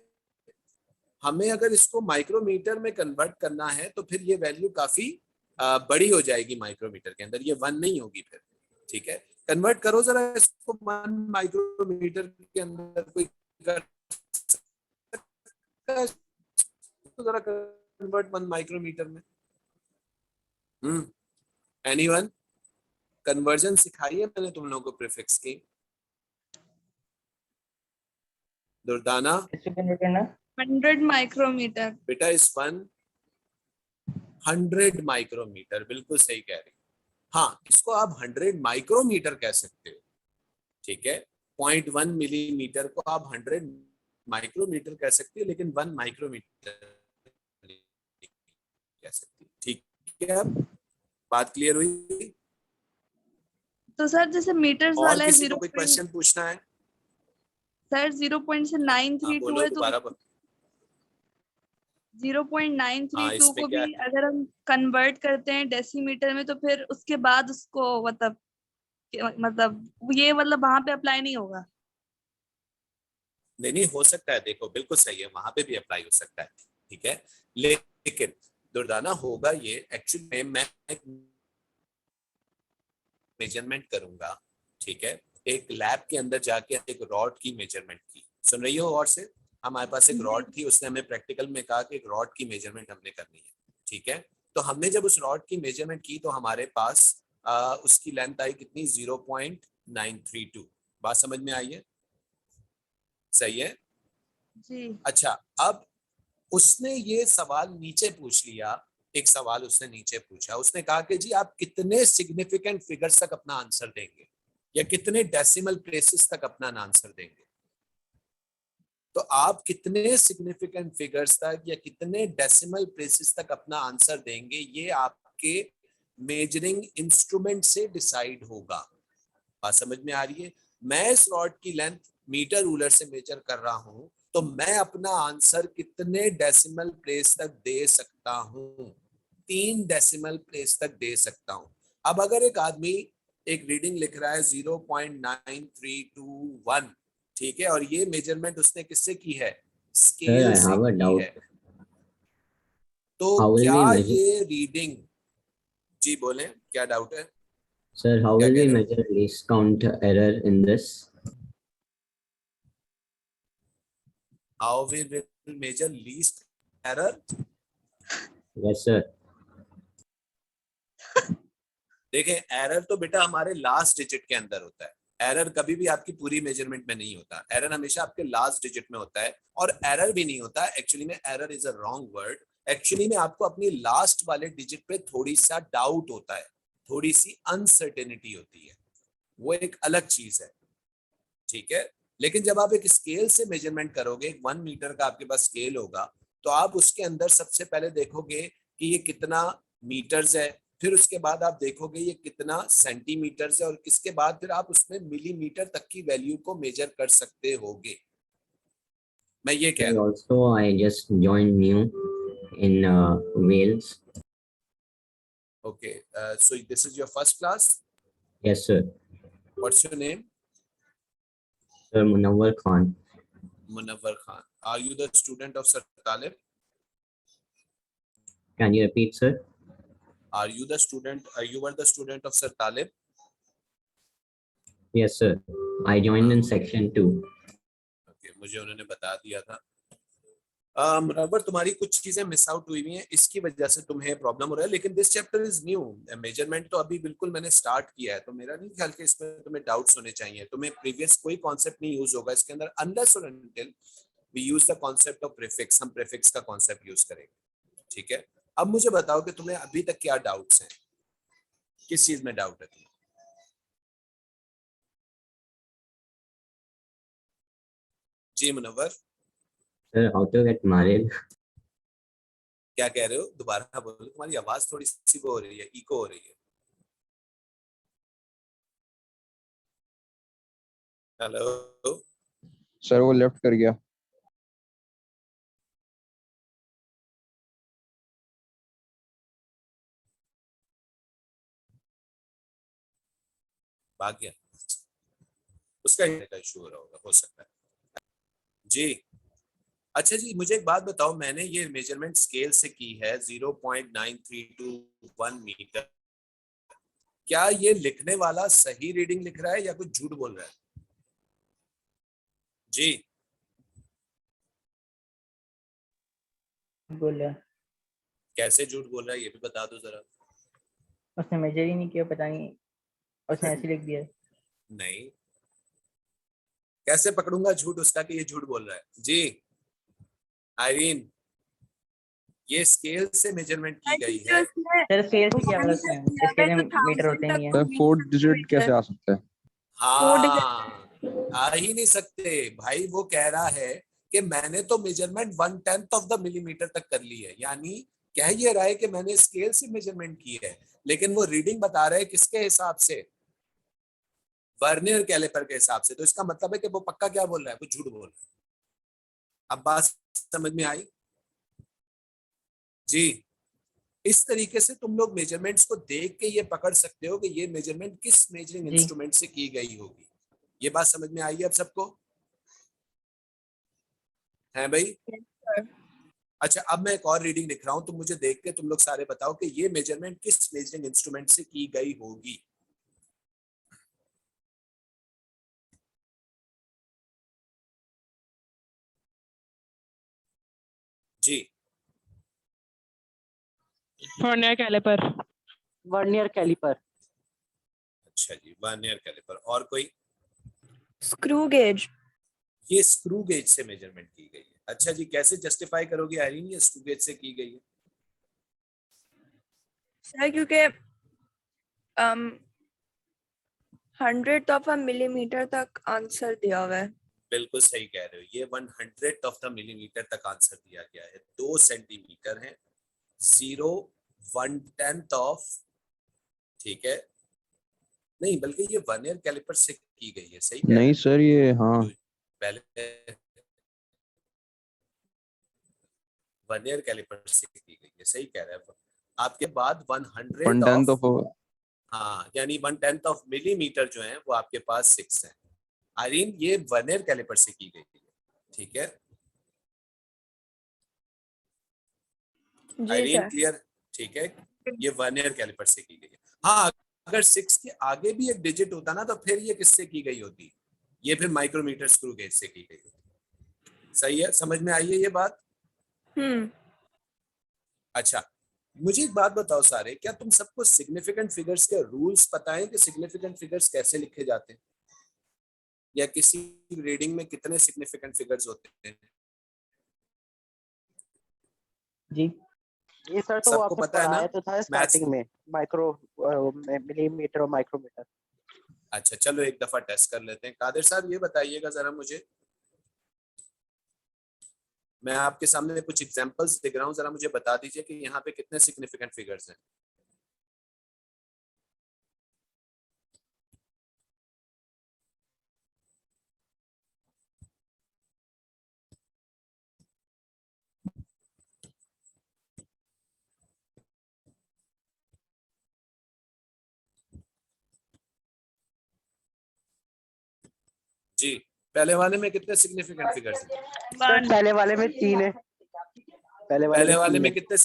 हमें अगर इसको माइक्रोमीटर में कन्वर्ट करना है तो फिर ये वैल्यू काफी बड़ी हो जाएगी माइक्रोमीटर के अंदर, ये 1 नहीं होगी फिर। ठीक है, कन्वर्ट करो जरा इसको 1 माइक्रोमीटर के अंदर, कोई कर सकता है इसको जरा कन्वर्ट 1 माइक्रोमीटर में? एनीवन? कन्वर्जन सिखाई है मैंने तुम लोगों को प्रीफिक्स की? दुर्दाना इससे कन्वर्ट करना 100 माइक्रोमीटर। बेटा, इस 100 माइक्रोमीटर, बिल्कुल सही कह रही। हाँ, इसको आप 100 माइक्रोमीटर कह सकते हो, ठीक है। 0.1 मिलीमीटर को आप 100 माइक्रोमीटर कह सकते हो, लेकिन 1 माइक्रोमीटर कह सकते हो। ठीक है, अब बात क्लियर हुई? तो सर जैसे मीटर्स और वाला है किसी को 0. कोई क्वेश्चन पूछना है? सर 0. से हाँ 932 बोलो है, तो दोबारा। 0.932 हाँ इसमें को क्या भी है? अगर हम कन्वर्ट करते हैं डेसीमीटर में, तो फिर उसके बाद उसको मतलब ये मतलब वहां पे अप्लाई नहीं होगा। नहीं हो सकता है, देखो बिल्कुल सही है, वहां पे भी अप्लाई हो सकता है, ठीक है। लेकिन दुर्दाना होगा ये एक्चुअली मैं मेजरमेंट करूंगा, ठीक है, एक लैब के अंदर जाके एक रॉड की मेजरमेंट की। सुन रही हो? और से हमारे पास एक रॉड थी, उसने हमें प्रैक्टिकल में कहा कि एक रॉड की मेजरमेंट हमने करनी है, ठीक है। तो हमने जब उस रॉड की मेजरमेंट की तो हमारे पास उसकी लेंथ आई कितनी? 0.932। बात समझ में आई है? सही है। जी अच्छा, अब उसने ये सवाल नीचे पूछ लिया, एक सवाल उसने नीचे पूछा, उसने कहा कि जी आप कितने सिग्निफिकेंट फिगर्स तक अपना आंसर देंगे, या कितने डेसिमल प्लेसेस तक अपना आंसर देंगे? तो आप कितने सिग्निफिकेंट फिगर्स तक या कितने डेसिमल प्लेसेस तक अपना आंसर देंगे, ये आपके मेजरिंग इंस्ट्रूमेंट से डिसाइड होगा। बात समझ में आ रही है? मैं इस रॉड की लेंथ मीटर रूलर से मेजर कर रहा हूं, तो मैं अपना आंसर कितने डेसिमल प्लेस तक दे सकता हूं? 3 डेसिमल प्लेस तक दे सकता हूं। अब अगर एक आदमी एक रीडिंग लिख रहा है 0.9321, ठीक है, और ये मेजरमेंट उसने किससे की है? स्केल I से have a की doubt. है। तो How will क्या we measure? ये रीडिंग, जी बोले क्या डाउट है? Sir, how क्या will कह we रहे हो? measure least count error in this? How we will measure least error? Yes, sir. देखें, एरर तो बेटा हमारे लास्ट डिजिट के अंदर होता है। एरर कभी भी आपकी पूरी मेजरमेंट में नहीं होता, एरर हमेशा आपके लास्ट डिजिट में होता है। और एरर भी नहीं होता एक्चुअली में, error is a wrong word. Actually में आपको अपनी लास्ट वाले डिजिट पे थोड़ी सा डाउट होता है, थोड़ी सी अनसर्टेनिटी होती है, वो एक अलग चीज है, ठीक है। लेकिन जब आप एक स्केल से मेजरमेंट करोगे, एक 1 मीटर का आपके पास स्केल होगा, तो आप उसके अंदर सबसे पहले देखोगे कि ये कितना मीटर्स है, फिर उसके बाद आप देखोगे ये कितना सेंटीमीटर्स है, और इसके बाद फिर आप उसमें मिलीमीटर तक की वैल्यू को मेजर कर सकते होगे। मैं ये कह Sir, रहा हूँ। also I just joined new in Wales. Okay, so this is your first class. Yes, sir. What's your name? Sir, Munawwar Khan. Munawwar Khan. Are you the student of sir Talib? Can you repeat, sir? Are you the student, you were the student of Sir Talib? Yes, sir. I joined in section 2. Okay, मुझे उन्होंने बता दिया था। मुनव्वर, तुम्हारी कुछ चीजें miss out हुई हुई हैं, इसकी वजह से तुम्हें प्रॉब्लम हो रहा है, लेकिन this chapter is new. Measurement तो अभी बिल्कुल मैंने स्टार्ट किया है, तो मेरा नहीं ख्याल कि इसमें तुम्हें डाउट्स होने चाहिए। तुम्हें प्रीवियस कोई कॉन्सेप्ट नहीं यूज होगा इसके अंदर, अनलेस और until we use the concept of prefix. हम प्रीफिक्स का कॉन्सेप्ट यूज करेंगे, ठीक है। अब मुझे बताओ कि तुम्हें अभी तक क्या डाउट्स हैं, किस चीज में डाउट है तुम्हें? जी Munawwar, Sir, how to get married? क्या कह रहे हो? दोबारा बोलो, तुम्हारी आवाज थोड़ी सी वो हो रही है, इको हो रही है। हेलो, सर वो लेफ्ट कर गया। भाग गया, उसका इशू हो रहा होगा, हो सकता है। जी, अच्छा जी, मुझे एक बात बताओ, मैंने ये मेजरमेंट स्केल से की है 0.9321 मीटर। क्या ये लिखने वाला सही रीडिंग लिख रहा है या कुछ झूठ बोल रहा है? जी, बोल रहा है, कैसे झूठ बोल रहा है ये भी बता दो जरा। उसने मेजर ही नहीं किया, पता नहीं, उसने ऐसे लिख दिया। नहीं, कैसे पकड़ूंगा झूठ उसका कि ये झूठ बोल रहा है? जी आयरीन, ये स्केल से मेजरमेंट की गई है। सर स्केल से किया, उसने स्केल में मीटर होते नहीं है। सर 4 डिजिट कैसे आ सकता है? हाँ, आ ही नहीं सकते भाई। वो कह रहा है कि मैंने तो मेजरमेंट 1/10 ऑफ द मिलीमीटर तक कर ली है, यानी कह ये रहा है कि मैंने स्केल से मेजरमेंट की है, लेकिन वो रीडिंग बता रहा है किसके हिसाब से? वर्नियर कैलिपर के हिसाब से। तो इसका मतलब है कि वो पक्का क्या बोल रहा है? वो झूठ बोल रहा है। अब बात समझ में आई? जी, इस तरीके से तुम लोग मेजरमेंट्स को देख के ये पकड़ सकते हो कि ये मेजरमेंट किस मेजरिंग जी। इंस्ट्रूमेंट से की गई होगी। ये बात समझ में आई है अब सबको? है भाई? अच्छा, अब मैं एक और रीडिंग लिख रहा हूं, तुम मुझे देख के तुम लोग सारे बताओ कि ये मेजरमेंट किस मेजरिंग इंस्ट्रूमेंट से की गई होगी। जी, वर्नियर कैलिपर। Vernier caliper. अच्छा जी, वर्नियर कैलिपर। और कोई? Screw gauge. ये स्क्रू गेज से मेजरमेंट की गई है। अच्छा जी, कैसे जस्टिफाई करोगे आयरीन ये स्क्रू गेज से की गई है? सर क्योंकि 100th ऑफ अ मिलीमीटर तक आंसर दिया हुआ है। बिल्कुल सही कह रहे हो, ये 100th ऑफ द मिलीमीटर तक आंसर दिया गया है। 2 सेंटीमीटर है, 0.1/10 ऑफ, ठीक है। नहीं, बल्कि ये वर्नियर कैलिपर से की गई है, सही कह रहे नहीं हो। सर ये हाँ पहले वर्नियर कैलिपर से की गई है, सही कह रहे हैं। आपके बाद 100 1/10 ऑफ, ऑफ हाँ, यानी 1/10 ऑफ मिलीमीटर जो है वो आपके पास 6 है। आयरीन, ये वर्नियर कैलिपर से की गई है, ठीक है। जी आयरीन सर। क्लियर? ठीक है, ये वर्नियर कैलिपर से की गई है। हाँ, अगर 6 के आगे भी एक डिजिट होता ना तो फिर ये किससे की गई होती, ये फिर माइक्रोमीटर स्क्रू गेज से की गई होती। सही है, समझ में आई है ये बात? अच्छा, मुझे एक बात बताओ सारे, क्या तुम सबको सिग्निफिकेंट फिगर्स के रूल्स पता है कि सिग्निफिकेंट फिगर्स कैसे लिखे जाते हैं, या किसी रीडिंग में कितने सिग्निफिकेंट फिगर्स होते हैं? जी ये सर तो सबको आपने पता है ना? पढ़ाया तो था स्टार्टिंग में, माइक्रो मिलीमीटर और माइक्रोमीटर। अच्छा चलो एक दफा टेस्ट कर लेते हैं। कादिर साहब ये बताइएगा जरा मुझे, मैं आपके सामने कुछ एग्जांपल्स दिख रहा हूँ, जरा मुझे बता दीजिए कि यहाँ पे कितने सिग्निफिकेंट फिगर्स हैं। जी, पहले वाले में कितने सिग्निफिकेंट फिगर्स हैं? सर पहले वाले में 3 है। पहले वाले तीन में है। कितने?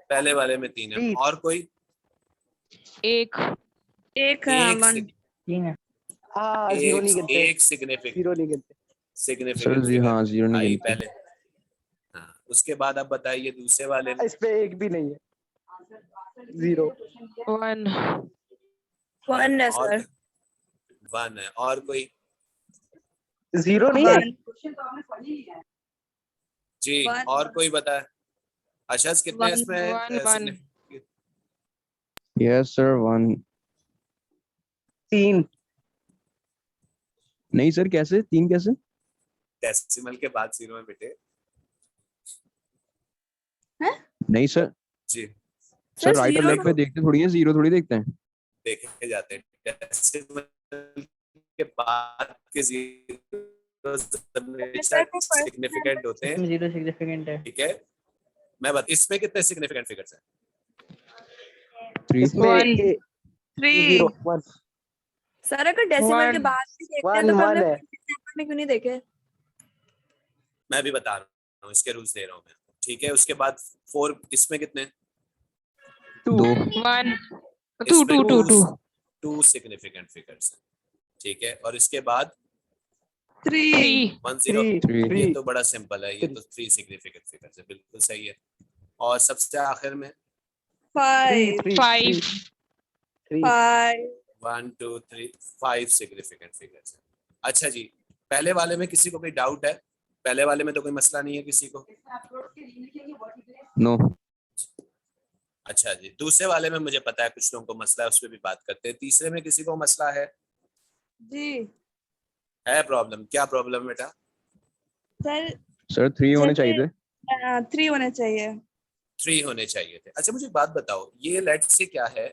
पहले वाले में 3 है। तीन। और कोई? एक एक है एक वन। सिग- तीन है। हाँ जीरो नहीं एक गिनते, एक सिग्निफिकेंट जीरो नहीं गिनते। सिग्निफिकेंट जी हाँ, जीरो फिगर नहीं आई गिनते। पहले। हाँ, उसके बाद आप बताइए दूसरे वाले में। इस पे एक भी नहीं है, जीरो। वन वन है और सर। 1 है। और कोई? जीरो नहीं है। वन। जी, One. और कोई बताए? अशज कितने One. इसमें one one significant? Yes sir, 1। 3। नहीं सर, कैसे 3 कैसे? डेसिमल के बाद 0 है बेटे। नहीं सर, जी, सर राइट और zero लेफ्ट पे देखते थोड़ी है, जीरो थोड़ी देखते हैं। देखे जाते हैं डेसिमल के बाद के 0 सर को first सिग्निफिकेंट होते हैं। इसमें जीरो सिग्निफिकेंट है। ठीक है, मैं बात, इसमें कितने सिग्निफिकेंट फिगर्स हैं? 3। इसमें One. जीरो 3। 1 सर अगर डेसिमल के One. बाद भी देखते हैं 1 तो फिर 1 हमने है। डेसिमल में क्यों नहीं देखे? मैं भी बता रहा हूँ, इसके रूल्स दे रहा हूँ मैं। ठीक है, उसके बाद 4, इसमें कितने? 2 2। वन टू इसमें two two two 2 significant figures हैं। ठीक है, और इसके बाद 3। थ्री 1 0। 3 ये तो बड़ा सिंपल है, ये तो 3 सिग्निफिकेंट फिगर्स है, बिल्कुल सही है। और सबसे आखिर में 5। 5 5। 1 2 3 5 सिग्निफिकेंट फिगर्स है। अच्छा जी, पहले वाले में किसी को कोई डाउट है? पहले वाले में तो कोई मसला नहीं है किसी को? नो। अच्छा जी, दूसरे वाले में मुझे पता है कुछ लोगों को मसला है, उस पर भी बात करते हैं। तीसरे में किसी को मसला है? जी है प्रॉब्लम? क्या प्रॉब्लम है बेटा? सर 3 होने चाहिए थे। 3 होने चाहिए। 3 होने चाहिए थे। अच्छा मुझे बात बताओ, ये लेट से क्या है,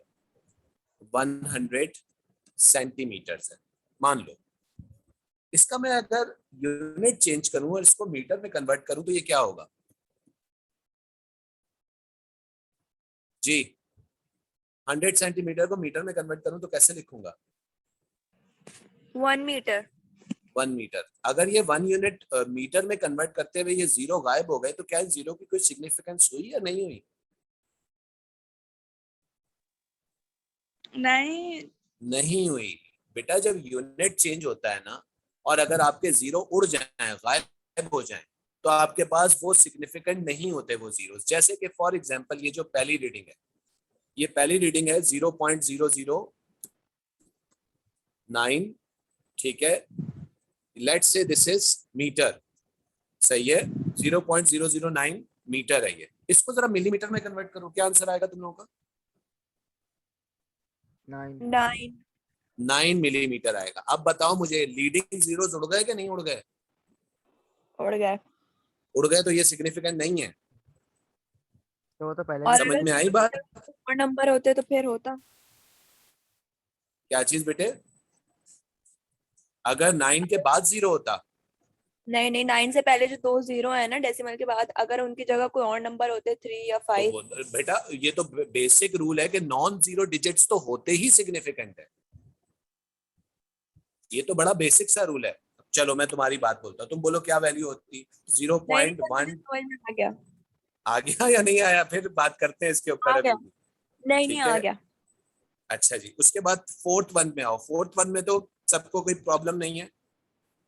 100 सेंटीमीटर है मान लो। इसका मैं अगर यूनिट चेंज करूं और इसको मीटर में कन्वर्ट करूं तो ये क्या होगा? जी, 100 सेंटीमीटर को मीटर में कन्वर्ट करूं तो कैसे लिखूंगा? 1 मीटर। 1 मीटर। अगर ये 1 यूनिट मीटर में कन्वर्ट करते हुए ये 0 गायब हो गए तो क्या 0 की कोई सिग्निफिकेंस हुई या नहीं हुई? नहीं नहीं हुई बेटा। जब यूनिट चेंज होता है ना, और अगर आपके 0 उड़ जाए, गायब हो जाए, तो आपके पास वो सिग्निफिकेंट नहीं होते वो जीरोस। जैसे कि फॉर एग्जांपल ये जो पहली रीडिंग है, ये पहली रीडिंग है 0.009। ठीक है, let's say this is metre. सही है, 0.009 मीटर है ये। इसको जरा मिलीमीटर में कन्वर्ट करो, क्या आंसर आएगा तुम लोगों का? 9। 9 मिलीमीटर आएगा। अब बताओ मुझे, लीडिंग जीरोस उड़ गए कि नहीं उड़ गए? उड़ गए। उड़ गए तो ये सिग्निफिकेंट नहीं है। तो वो तो पहले और समझ में आई बात? और नंबर होते तो फिर होता। क्या चीज बेटे? अगर 9 के बाद 0 होता? नहीं नहीं, 9 से पहले जो 2 0 है ना डेसिमल के बाद, अगर उनकी जगह कोई और नंबर होते 3 या 5। तो बेटा ये तो बेसिक रूल है कि नॉन जीरो डिजिट्स तो होते ही सिग्निफिकेंट है। ये तो बड़ा बेसिक सा रूल है। चलो मैं तुम्हारी बात बोलता हूँ, तुम बोलो क्या वैल्यू होती? 0.1 समझ में आ गया। आ गया या नहीं आया? फिर बात करते हैं इसके आ ऊपर गया। अभी। नहीं ठीक नहीं आ है। गया। अच्छा जी, उसके बाद फोर्थ वन में आओ। फोर्थ वन में तो सबको कोई प्रॉब्लम नहीं है,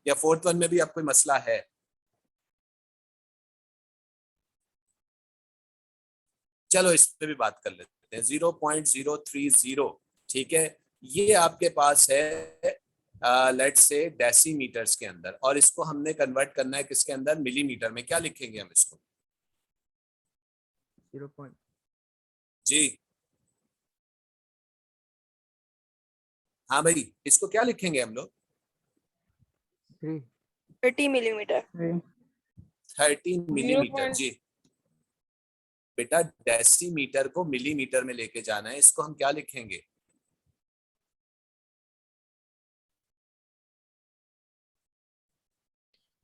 या फोर्थ वन में भी अब कोई मसला है? चलो इस पे भी बात कर लेते हैं। 0.030, ठीक है, ये आपके पास है लेट्स से डेसीमीटर्स के अंदर, और इसको हमने कन्वर्ट करना है किसके अंदर? मिलीमीटर में। क्या लिखेंगे हम इसको? 0. जी हाँ भाई, इसको क्या लिखेंगे हम लोग? 30 मिलीमीटर। 30 मिलीमीटर। 0. जी बेटा, डेसीमीटर को मिलीमीटर में लेके जाना है, इसको हम क्या लिखेंगे?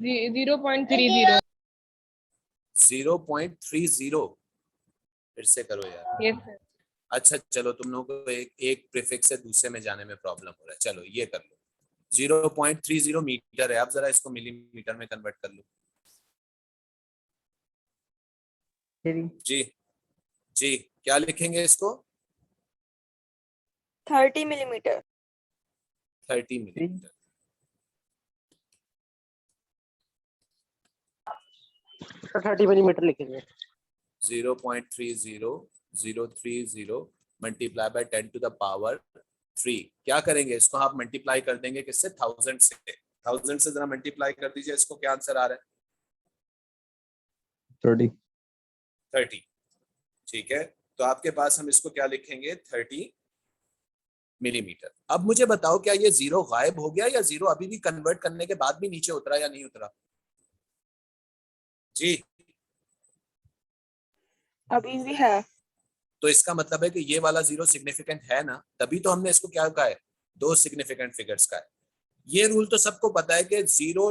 जी 0.30. 0.30। फिर से करो यार। Yes sir. अच्छा चलो, तुम लोगों को एक प्रीफिक्स से दूसरे में जाने में प्रॉब्लम हो रहा है। चलो ये कर लो, 0.30 मीटर है। आप जरा इसको मिलीमीटर में कन्वर्ट कर लो। जी जी, क्या लिखेंगे इसको? 30 मिलीमीटर। 30 मिलीमीटर। सर 30 मिलीमीटर लिखेंगे। 0.30030 multiply by 10 to the power 3। क्या करेंगे इसको? आप मल्टीप्लाई कर देंगे किससे? 1000 से। 1000 से जरा मल्टीप्लाई कर दीजिए इसको। क्या आंसर आ रहा है? 30। 30, ठीक है। तो आपके पास हम इसको क्या लिखेंगे? 30 मिलीमीटर। अब मुझे बताओ, क्या ये जीरो गायब हो गया, या जीरो अभी भी कन्वर्ट करने के बाद भी नीचे उतरा या नहीं उतरा? जी अभी भी है। तो इसका मतलब है कि ये वाला जीरो सिग्निफिकेंट है ना, तभी तो हमने इसको क्या कहा है? दो सिग्निफिकेंट फिगर्स का है। ये रूल तो सबको पता है कि zero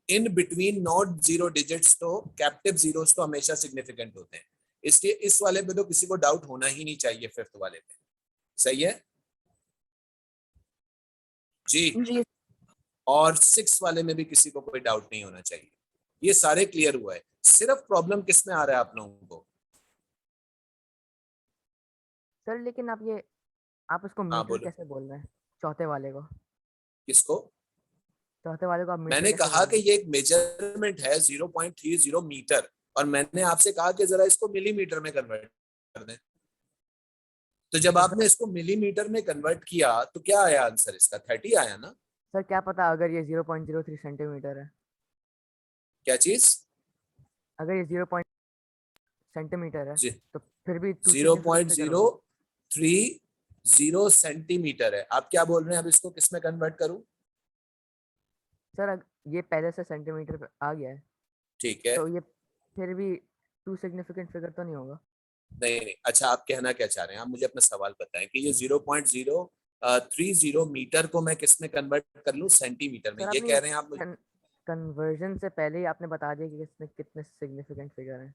in between not zero digits, तो कैप्टिव जीरोस तो हमेशा सिग्निफिकेंट होते हैं। इसलिए इस वाले पे तो किसी को डाउट होना ही नहीं चाहिए, फिफ्थ वाले पे। सही है जी। जी और सिक्स वाले में भी किसी को कोई डाउट नहीं होना चाहिए। ये सारे क्लियर हुआ है। सिर्फ प्रॉब्लम किस में आ रहा है आप लोगों को? सर लेकिन आप उसको हाँ मीटर बोलो। कैसे बोल रहे हैं? चौथे वाले को किसको? चौथे वाले को आप मीटर मैंने कैसे कहा बोल कि रहे हैं? ये एक मेजरमेंट है 0.30 मीटर, और मैंने आपसे कहा कि जरा इसको मिलीमीटर में कन्वर्ट कर दें। तो जब तो आपने इसको मिलीमीटर में कन्वर्ट किया तो क्या आया आंसर? इसका 30 आया ना। सर क्या पता अगर ये 0.03 सेंटीमीटर है, क्या चीज? अगर ये 0. सेंटीमीटर है जी तो फिर भी 2 सिग्निफिकेंट फिगर होगा। 0.030 सेंटीमीटर है। आप क्या बोल रहे हैं? अब इसको किस में कन्वर्ट करूं? सर ये पहले से सेंटीमीटर पे आ गया है, ठीक है। तो ये फिर भी 2 सिग्निफिकेंट फिगर तो नहीं होगा। नहीं नहीं, अच्छा आप कहना क्या चाह रहे हैं? आप मुझे अपना सवाल बताएं कि ये 0.030 मीटर को मैं किस में कन्वर्ट कर लूं? सेंटीमीटर में। सर ये आपने कह रहे हैं आप मुझे? कन्वर्जन से पहले ही आपने बता दिया कि इसमें कितने सिग्निफिकेंट फिगर हैं।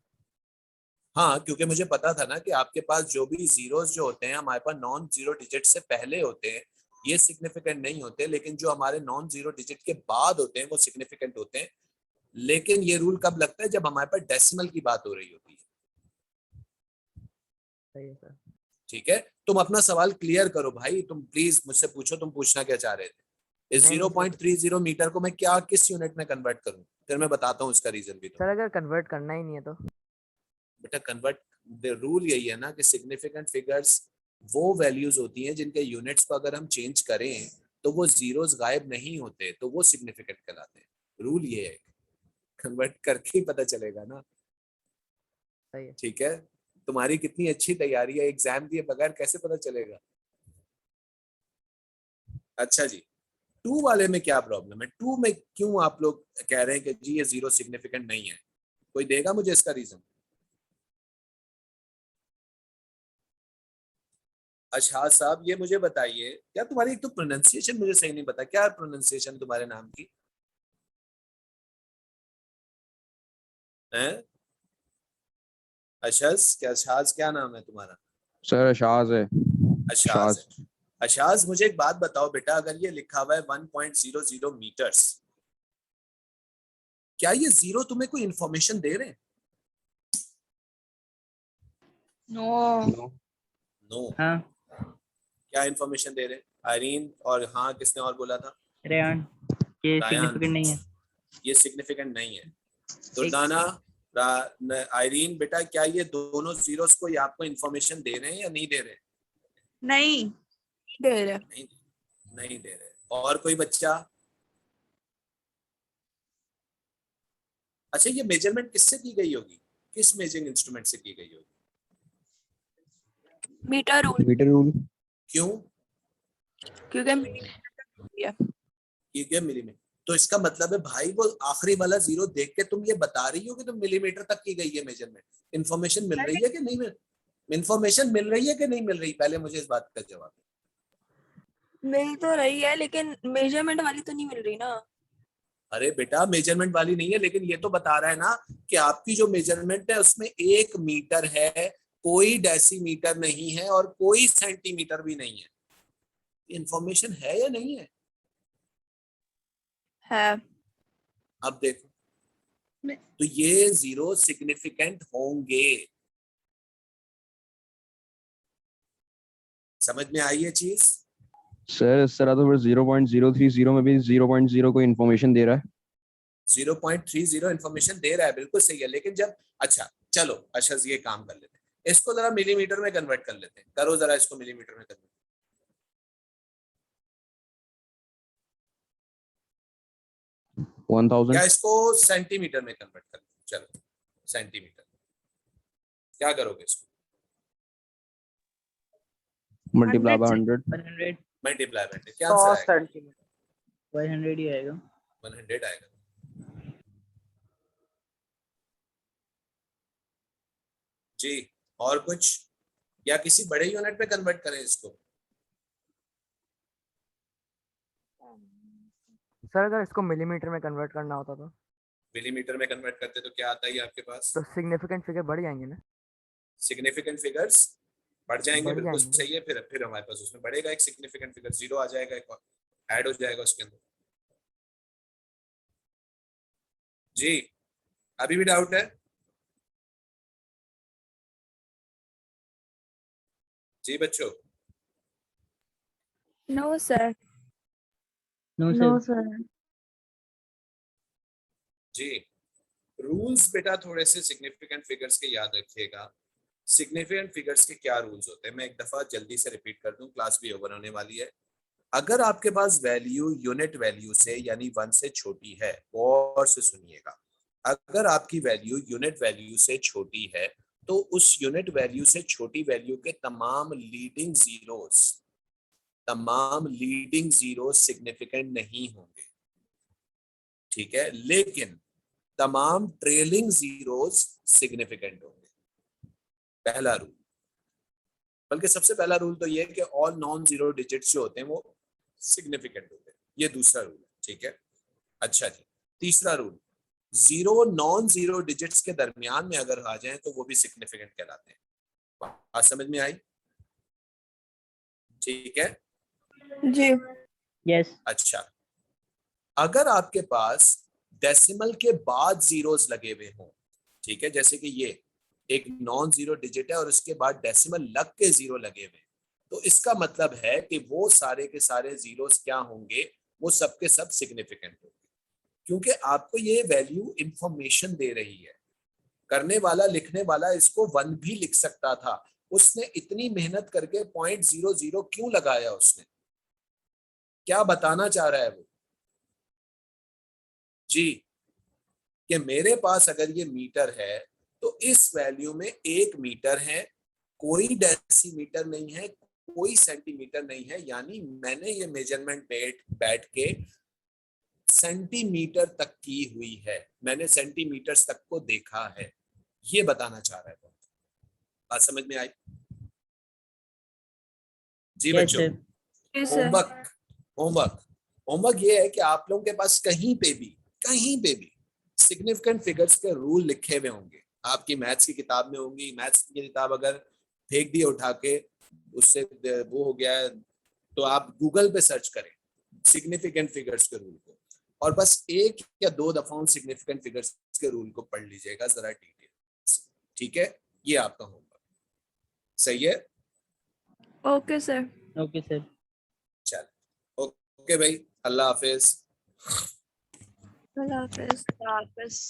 हाँ, क्योंकि मुझे पता था ना कि आपके पास जो भी जीरोस जो होते हैं हमारे पास नॉन जीरो डिजिट से पहले होते हैं, ये सिग्निफिकेंट नहीं होते, लेकिन जो हमारे नॉन जीरो डिजिट के बाद होते हैं वो सिग्निफिकेंट होते हैं। लेकिन ये रूल कब लगता है? जब हमारे पास डेसिमल की बात हो रही होती है। सही है सर। ठीक है, तुम अपना सवाल क्लियर करो भाई। तुम प्लीज मुझसे पूछो, तुम पूछना क्या चाह रहे थे? इस नहीं, नहीं, सर। 0.30 मीटर को मैं क्या किस यूनिट में कन्वर्ट करूं? फिर मैं बताता हूँ इसका रीजन भी। सर अगर कन्वर्ट करना ही नहीं है तो बेटा कन्वर्ट, रूल यही है ना कि सिग्निफिकेंट फिगर्स वो वैल्यूज होती हैं जिनके यूनिट्स को अगर हम चेंज करें तो वो जीरोस गायब नहीं होते, तो वो सिग्निफिकेंट कहलाते हैं। रूल ये है, कन्वर्ट करके ही पता चलेगा ना। सही है। ठीक है, तुम्हारी कितनी अच्छी तैयारी है, एग्जाम दिए बगैर कैसे पता चलेगा? अच्छा जी, 2 वाले में क्या प्रॉब्लम है? 2 में क्यों आप लोग कह रहे हैं कि जी ये जीरो सिग्निफिकेंट नहीं है? कोई देगा मुझे इसका रीजन? अच्छा साहब, ये मुझे बताइए, क्या तुम्हारी एक तो प्रोनाउंसिएशन मुझे सही नहीं पता, क्या प्रोनाउंसिएशन तुम्हारे नाम की है? अशाज? क्या अशाज क्या नाम है तुम्हारा? सर अशाज है। अशाज है। अशाज, मुझे एक बात बताओ बेटा, अगर ये लिखा हुआ है 1.00 मीटर्स, क्या ये जीरो तुम्हें कोई इंफॉर्मेशन दे रहे हैं? No. नो। नो। हाँ क्या इन्फॉर्मेशन दे रहे हैं? आयरीन और हाँ किसने और बोला था? रेयान, ये रायान। सिग्निफिकेंट नहीं है। ये सिग्निफिकेंट नहीं है। दुर्दाना, आयरीन बेटा, क्या ये दोनों जीरोस को ये आपको इन्फॉर्मेशन दे रहे हैं या नहीं दे रहे? नहीं दे रहे। नहीं, नहीं दे रहे। और कोई बच्चा? अच्छा, ये मेजरमेंट किससे की गई होगी? किस मेजरिंग इंस्ट्रूमेंट से की गई होगी? Meter rule, meter rule. क्यों? क्योंकि मिलीमीटर। तो इसका मतलब है भाई वो आखिरी वाला जीरो देख के तुम ये बता रही हो कि तुम मिलीमीटर तक की गई है मेजरमेंट। इंफॉर्मेशन मिल रही है कि नहीं? इंफॉर्मेशन मिल रही है कि नहीं मिल रही? पहले मुझे इस बात का जवाब। मिल तो रही है लेकिन मेजरमेंट वाली तो नहीं मिल रही ना। अरे बेटा, मेजरमेंट वाली नहीं है, लेकिन ये तो बता रहा है ना कि आपकी जो मेजरमेंट है उसमें 1 मीटर है, कोई डेसीमीटर नहीं है और कोई सेंटीमीटर भी नहीं है। इंफॉर्मेशन है या नहीं है? है। अब देखो, तो ये जीरो सिग्निफिकेंट होंगे। समझ में आई ये चीज? सर इस तरह तो फिर 0.030 में भी 0.0 कोई इन्फॉर्मेशन दे रहा है। 0.30 इंफॉर्मेशन दे रहा है, बिल्कुल सही है। लेकिन जब, अच्छा चलो अशज ये काम कर लेते हैं, इसको जरा मिलीमीटर में कन्वर्ट कर लेते हैं। करो जरा इसको मिलीमीटर में कन्वर्ट। 1000। या इसको सेंटीमीटर में कन्वर्ट कर लो। चलो सेंटीमीटर, क्या करोगे इसको? Multiply by 100। 100 मल्टीप्लाई बाय 100, क्या आंसर 100 आएगा? सेंटीमीटर। 100 ही आएगा। 100 आएगा। जी, और कुछ? या किसी बड़े यूनिट में कन्वर्ट करें इसको? सर अगर इसको मिलीमीटर में कन्वर्ट करना होता तो मिलीमीटर में कन्वर्ट करते तो क्या आता है आपके पास? तो सिग्निफिकेंट फिगर बढ़ जाएंगे ना। सिग्निफिकेंट फिगर्स बढ़ जाएंगे, बढ़ बिल्कुल जाएंगे। सही है। फिर हमारे पास उसमें बढ़ेगा एक सिग्निफिकेंट फिगर, 0 आ जाएगा, एक ऐड हो जाएगा उसके अंदर। जी, अभी भी डाउट है? जी बच्चों? No sir. No no sir. Sir. जी, रूल्स बेटा थोड़े से सिग्निफिकेंट फिगर्स के याद रखिएगा। सिग्निफिकेंट फिगर्स के क्या रूल्स होते हैं, मैं एक दफा जल्दी से रिपीट कर दूं, क्लास भी ओवर होने वाली है। अगर आपके पास वैल्यू यूनिट वैल्यू से यानी 1 से छोटी है, और से सुनिएगा, अगर आपकी वैल्यू यूनिट वैल्यू से छोटी है तो उस यूनिट वैल्यू से छोटी वैल्यू के तमाम लीडिंग जीरोस सिग्निफिकेंट नहीं होंगे, ठीक है? लेकिन तमाम ट्रेलिंग जीरोस सिग्निफिकेंट होंगे। पहला रूल, बल्कि सबसे पहला रूल तो ये है कि ऑल नॉन जीरो डिजिट्स जो होते हैं वो सिग्निफिकेंट होते हैं। ये दूसरा रूल है, ठीक है? अच्छा जी, तीसरा rule, zero non zero digits के दरमियान में अगर आ जाए तो वो भी सिग्निफिकेंट कहलाते हैं। बात समझ में आई? ठीक है जी। यस। अच्छा, अगर आपके पास डेसिमल के बाद जीरोस लगे हुए हों, ठीक है, जैसे कि ये एक नॉन जीरो डिजिट है और उसके बाद डेसिमल लग के जीरो लगे हुए, तो इसका मतलब है कि वो सारे के सारे जीरोस क्या होंगे? वो सब के सब सिग्निफिकेंट होंगे, क्योंकि आपको ये वैल्यू इंफॉर्मेशन दे रही है। करने वाला, लिखने वाला इसको 1 भी लिख सकता था, उसने इतनी मेहनत करके 0.00 क्यों लगाया? उसने क्या बताना चाह रहा है वो? जी, कि मेरे पास अगर ये मीटर है तो इस वैल्यू में 1 मीटर है, कोई डेसीमीटर नहीं है, कोई सेंटीमीटर नहीं है, यानी मैंने ये मेजरमेंट बैठ के सेंटीमीटर तक की हुई है, मैंने सेंटीमीटर्स तक को देखा है, ये बताना चाह रहा है। बात समझ में आई? जी यस बच्चों, सर। होमवर्क ये है कि आप लोगों के पास कहीं पे भी सिग्निफिकेंट फिगर्स के रूल लिखे हुए होंगे, आपकी मैथ्स की किताब में होंगी। मैथ्स की किताब अगर फेंक दी उठा के, उससे वो हो गया है, तो आप गूगल पे सर्च करें सिग्निफिकेंट फिगर्स के रूल को, और बस 1 या 2 दफा उन सिग्निफिकेंट फिगर्स के रूल को पढ़ लीजिएगा जरा डिटेल, ठीक है? ये आपका होमवर्क, सही है? Okay sir. Okay sir. चल ओके भाई, अल्लाह हाफिज। अल्लाह हाफिज।